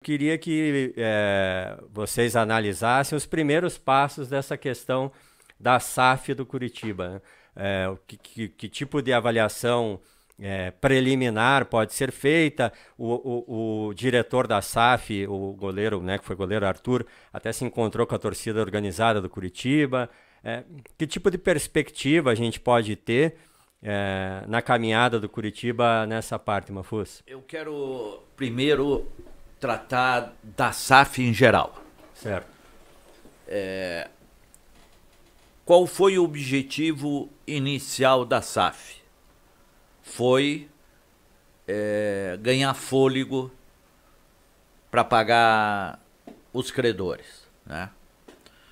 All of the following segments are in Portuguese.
Queria que vocês analisassem os primeiros passos dessa questão da SAF do Curitiba, né? Que tipo de avaliação preliminar pode ser feita? O diretor da SAF, o goleiro, né, que foi goleiro Arthur, até se encontrou com a torcida organizada do Curitiba. Que tipo de perspectiva a gente pode ter na caminhada do Curitiba nessa parte, Mafuz? Eu quero primeiro tratar da SAF em geral. Certo. Qual foi o objetivo inicial da SAF? Foi ganhar fôlego para pagar os credores, né?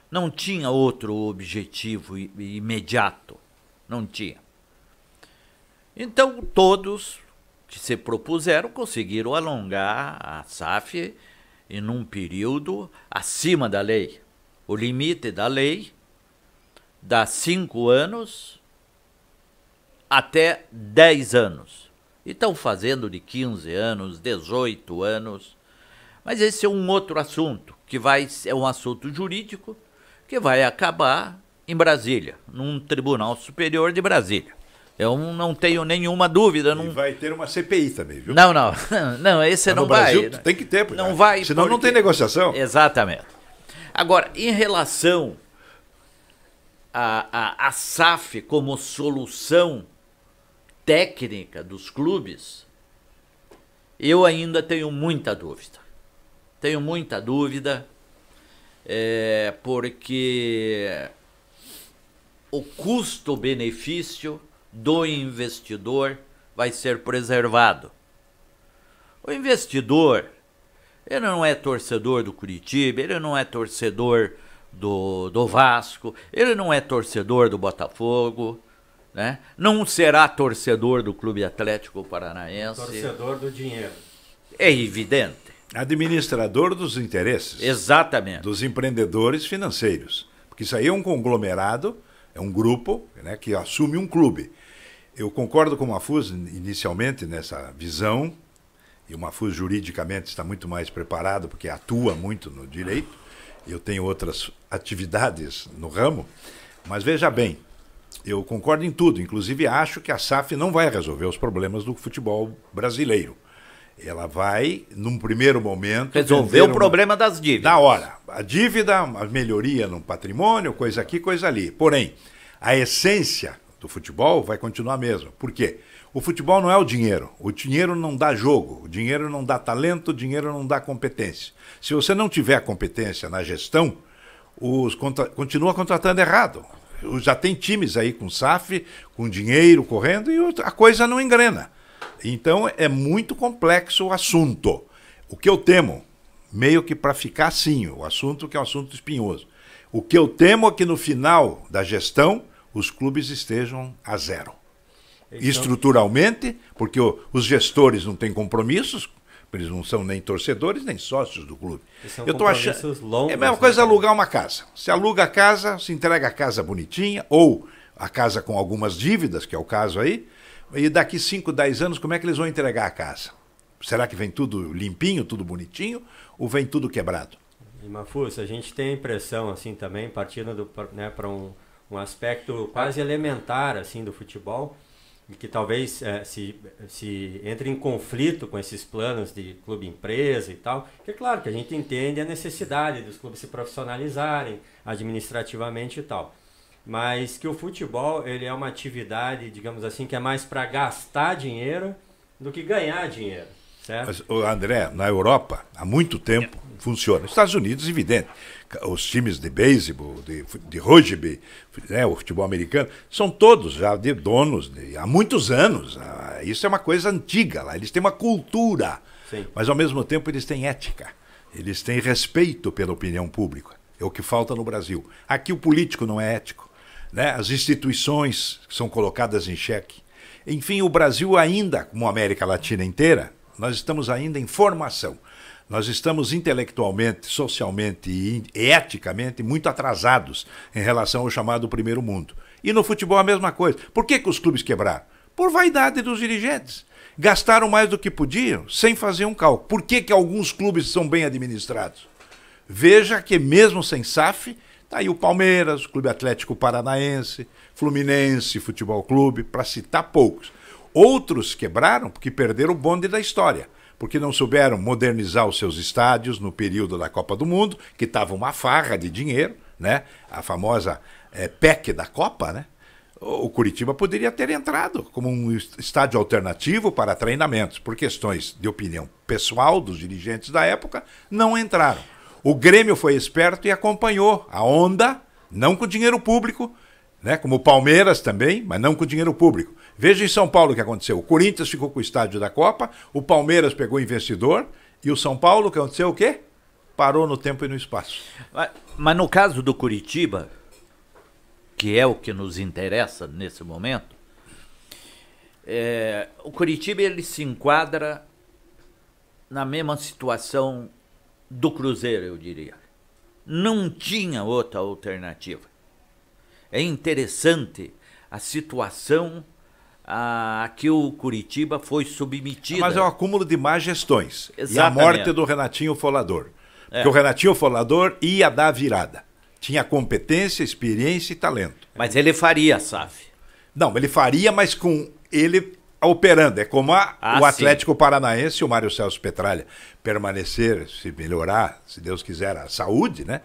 Não tinha outro objetivo imediato, não tinha. Então todos que se propuseram conseguiram alongar a SAF em um período acima da lei. O limite da lei dá 5 anos até 10 anos. E estão fazendo de 15 anos, 18 anos. Mas esse é um outro assunto, é um assunto jurídico que vai acabar em Brasília, num Tribunal Superior de Brasília. Eu não tenho nenhuma dúvida. E vai ter uma CPI também, viu? Não, esse não vai. No Brasil tem que ter, não vai, senão porque não tem negociação. Exatamente. Agora, em relação a SAF como solução técnica dos clubes, eu ainda tenho muita dúvida. Tenho muita dúvida, porque o custo-benefício do investidor vai ser preservado. O investidor, ele não é torcedor do Curitiba, ele não é torcedor do Vasco, ele não é torcedor do Botafogo, né? Não será torcedor do Clube Atlético Paranaense. Torcedor do dinheiro. É evidente. Administrador dos interesses. Exatamente. Dos empreendedores financeiros. Porque isso aí é um conglomerado, é um grupo, né, que assume um clube. Eu concordo com o Mafuz inicialmente nessa visão, e o Mafuz juridicamente está muito mais preparado porque atua muito no direito. Eu tenho outras atividades no ramo, mas veja bem, eu concordo em tudo, inclusive acho que a SAF não vai resolver os problemas do futebol brasileiro. Ela vai, num primeiro momento, resolver o problema das dívidas. Da hora. A dívida, a melhoria no patrimônio, coisa aqui, coisa ali. Porém, a essência do futebol vai continuar a mesma. Por quê? O futebol não é o dinheiro. O dinheiro não dá jogo. O dinheiro não dá talento. O dinheiro não dá competência. Se você não tiver competência na gestão, continua contratando errado. Já tem times aí com SAF, com dinheiro correndo e a coisa não engrena. Então é muito complexo o assunto. O que eu temo, meio que para ficar assim, o assunto que é um assunto espinhoso. O que eu temo é que no final da gestão os clubes estejam a zero. Estruturalmente, porque os gestores não têm compromissos, eles não são nem torcedores nem sócios do clube. Eu tô achando longos, é a mesma coisa alugar uma casa. Se aluga a casa, se entrega a casa bonitinha, ou a casa com algumas dívidas, que é o caso aí, e daqui 5, 10 anos, como é que eles vão entregar a casa? Será que vem tudo limpinho, tudo bonitinho, ou vem tudo quebrado? E Mafuz, a gente tem a impressão, assim, também, partindo para um aspecto quase elementar, assim, do futebol, e que talvez se entre em conflito com esses planos de clube-empresa e tal, que é claro que a gente entende a necessidade dos clubes se profissionalizarem administrativamente e tal. Mas que o futebol, ele é uma atividade, digamos assim, que é mais para gastar dinheiro do que ganhar dinheiro, certo? Mas, André, na Europa, há muito tempo, funciona. Nos Estados Unidos, evidente. Os times de beisebol, de rugby, né, o futebol americano, são todos já de donos há muitos anos. Isso é uma coisa antiga lá. Eles têm uma cultura, sim, mas ao mesmo tempo eles têm ética. Eles têm respeito pela opinião pública. É o que falta no Brasil. Aqui o político não é ético. Né? As instituições são colocadas em xeque. Enfim, o Brasil ainda, como a América Latina inteira, nós estamos ainda em formação. Nós estamos intelectualmente, socialmente e eticamente muito atrasados em relação ao chamado primeiro mundo. E no futebol a mesma coisa. Por que os clubes quebraram? Por vaidade dos dirigentes. Gastaram mais do que podiam, sem fazer um cálculo. Por que alguns clubes são bem administrados? Veja que mesmo sem SAF, tá aí o Palmeiras, o Clube Atlético Paranaense, Fluminense Futebol Clube, para citar poucos. Outros quebraram porque perderam o bonde da história, porque não souberam modernizar os seus estádios no período da Copa do Mundo, que estava uma farra de dinheiro, né? A famosa PEC da Copa, né? O Curitiba poderia ter entrado como um estádio alternativo para treinamentos. Por questões de opinião pessoal dos dirigentes da época, não entraram. O Grêmio foi esperto e acompanhou a onda, não com dinheiro público, né? Como o Palmeiras também, mas não com dinheiro público. Veja em São Paulo o que aconteceu. O Corinthians ficou com o estádio da Copa, o Palmeiras pegou investidor e o São Paulo, que aconteceu o quê? Parou no tempo e no espaço. Mas no caso do Curitiba, que é o que nos interessa nesse momento, o Curitiba ele se enquadra na mesma situação do Cruzeiro, eu diria. Não tinha outra alternativa. É interessante a situação a que o Curitiba foi submetido. Mas é um acúmulo de má gestões. Exatamente. E a morte do Renatinho Folador. Porque o Renatinho Folador ia dar virada. Tinha competência, experiência e talento. Mas ele faria a SAF. Não, ele faria, mas com ele operando. É como o Atlético Paranaense e o Mário Celso Petralha permanecer, se melhorar, se Deus quiser, a saúde, né?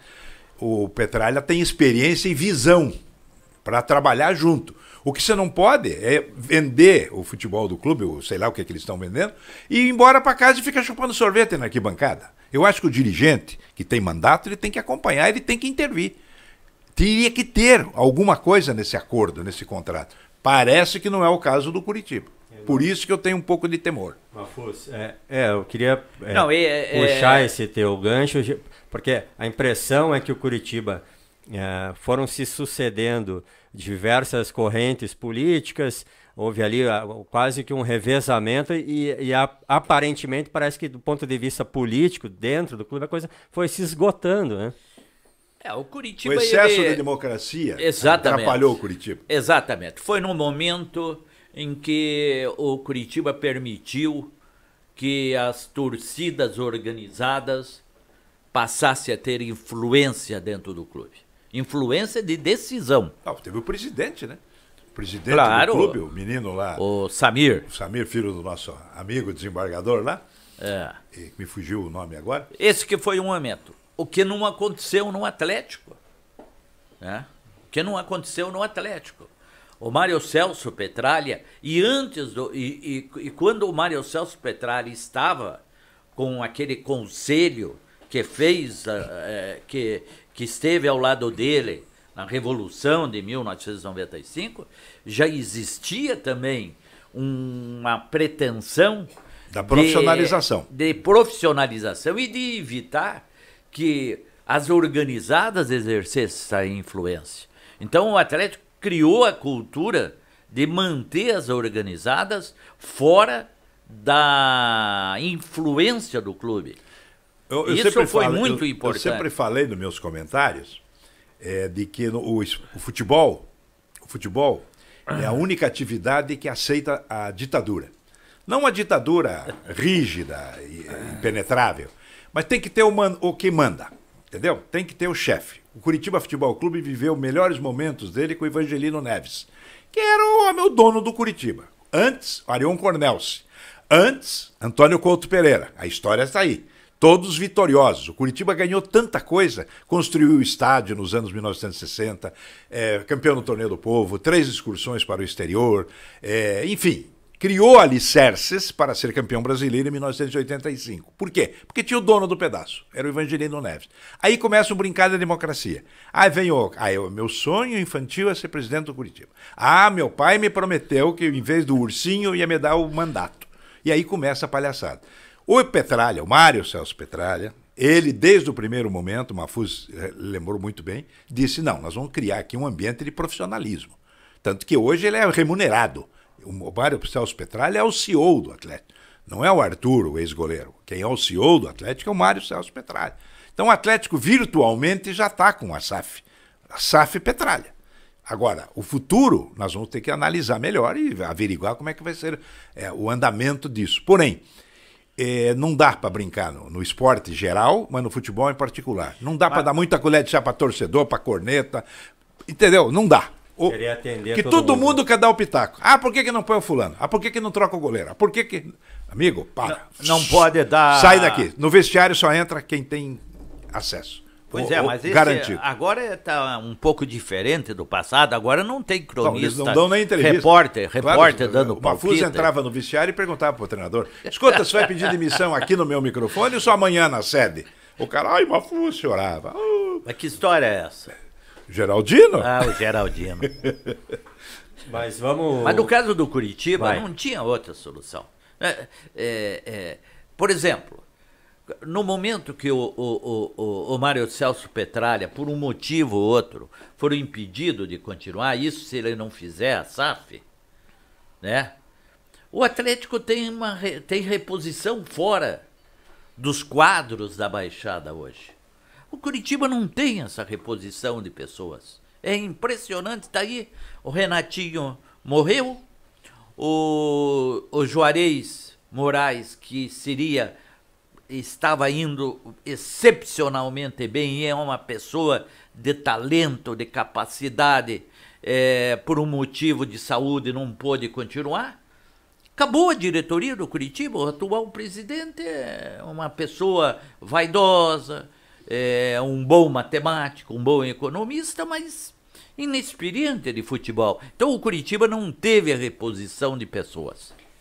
O Petralha tem experiência e visão para trabalhar junto. O que você não pode é vender o futebol do clube, ou sei lá o que eles estão vendendo, e ir embora para casa e ficar chupando sorvete na arquibancada. Eu acho que o dirigente que tem mandato, ele tem que acompanhar, ele tem que intervir. Teria que ter alguma coisa nesse acordo, nesse contrato. Parece que não é o caso do Curitiba. Por isso que eu tenho um pouco de temor. Mafuz, eu queria puxar esse teu gancho, porque a impressão é que o Curitiba foram se sucedendo diversas correntes políticas, houve ali quase que um revezamento e aparentemente parece que do ponto de vista político, dentro do clube, a coisa foi se esgotando, né? O Curitiba... O excesso de democracia atrapalhou o Curitiba. Exatamente. Foi num momento em que o Curitiba permitiu que as torcidas organizadas passassem a ter influência dentro do clube. Influência de decisão. Teve o presidente, né? O presidente do clube, o menino lá. O Samir. O Samir, filho do nosso amigo desembargador lá. Me fugiu o nome agora. Esse que foi um momento. O que não aconteceu no Atlético. Né? O que não aconteceu no Atlético. O Mário Celso Petralha, e quando o Mário Celso Petralha estava com aquele conselho que fez, que esteve ao lado dele na Revolução de 1995, já existia também uma pretensão da profissionalização. De profissionalização e de evitar que as organizadas exercessem essa influência. Então o Atlético criou a cultura de manter as organizadas fora da influência do clube. Isso foi muito importante. Eu sempre falei nos meus comentários de que o futebol é a única atividade que aceita a ditadura. Não uma ditadura rígida e impenetrável, mas tem que ter o que manda, entendeu? Tem que ter o chefe. O Curitiba Futebol Clube viveu melhores momentos dele com o Evangelino Neves, que era o dono do Curitiba. Antes, Arion Cornelce. Antes, Antônio Couto Pereira. A história está aí. Todos vitoriosos. O Curitiba ganhou tanta coisa, construiu o estádio nos anos 1960, campeão no Torneio do Povo, 3 excursões para o exterior, enfim, criou alicerces para ser campeão brasileiro em 1985. Por quê? Porque tinha o dono do pedaço, era o Evangelino Neves. Aí começa o brincar da democracia. Aí vem meu sonho infantil é ser presidente do Curitiba. Meu pai me prometeu que em vez do ursinho ia me dar o mandato. E aí começa a palhaçada. O Petralha, o Mário Celso Petralha, ele desde o primeiro momento, o Mafuz lembrou muito bem, disse, não, nós vamos criar aqui um ambiente de profissionalismo. Tanto que hoje ele é remunerado. O Mário Celso Petralha é o CEO do Atlético. Não é o Arthur, o ex-goleiro. Quem é o CEO do Atlético é o Mário Celso Petralha. Então o Atlético virtualmente já está com a SAF. A SAF Petralha. Agora, o futuro, nós vamos ter que analisar melhor e averiguar como é que vai ser o andamento disso. Porém, não dá para brincar no esporte geral, mas no futebol em particular. Não dá para dar muita colher de chá para torcedor, para corneta, entendeu? Não dá. Queria atender Que todo mundo quer dar o pitaco. Ah, por que não põe o fulano? Ah, por que não troca o goleiro? Ah, por que... Amigo, para. Não pode dar... Sai daqui. No vestiário só entra quem tem acesso. Pois mas garantido. Agora está um pouco diferente do passado. Agora não tem cronista. Não, eles não dão nem entrevista. Repórter claro, dando palpite. O Mafuz entrava no vestiário e perguntava pro treinador: escuta, você vai pedir demissão aqui no meu microfone ou só amanhã na sede? O cara, ai, Mafuz, chorava. Mas que história é essa? Geraldino? Ah, o Geraldino. Mas no caso do Curitiba, não tinha outra solução. Por exemplo, no momento que o Mário Celso Petralha, por um motivo ou outro, for impedido de continuar, isso se ele não fizer a SAF, né? O Atlético tem reposição fora dos quadros da Baixada hoje. O Curitiba não tem essa reposição de pessoas. É impressionante, está aí. O Renatinho morreu, o Juarez Moraes, que estava indo excepcionalmente bem e é uma pessoa de talento, de capacidade, por um motivo de saúde não pôde continuar. Acabou a diretoria do Curitiba, o atual presidente é uma pessoa vaidosa, um bom matemático, um bom economista, mas inexperiente de futebol. Então o Curitiba não teve a reposição de pessoas.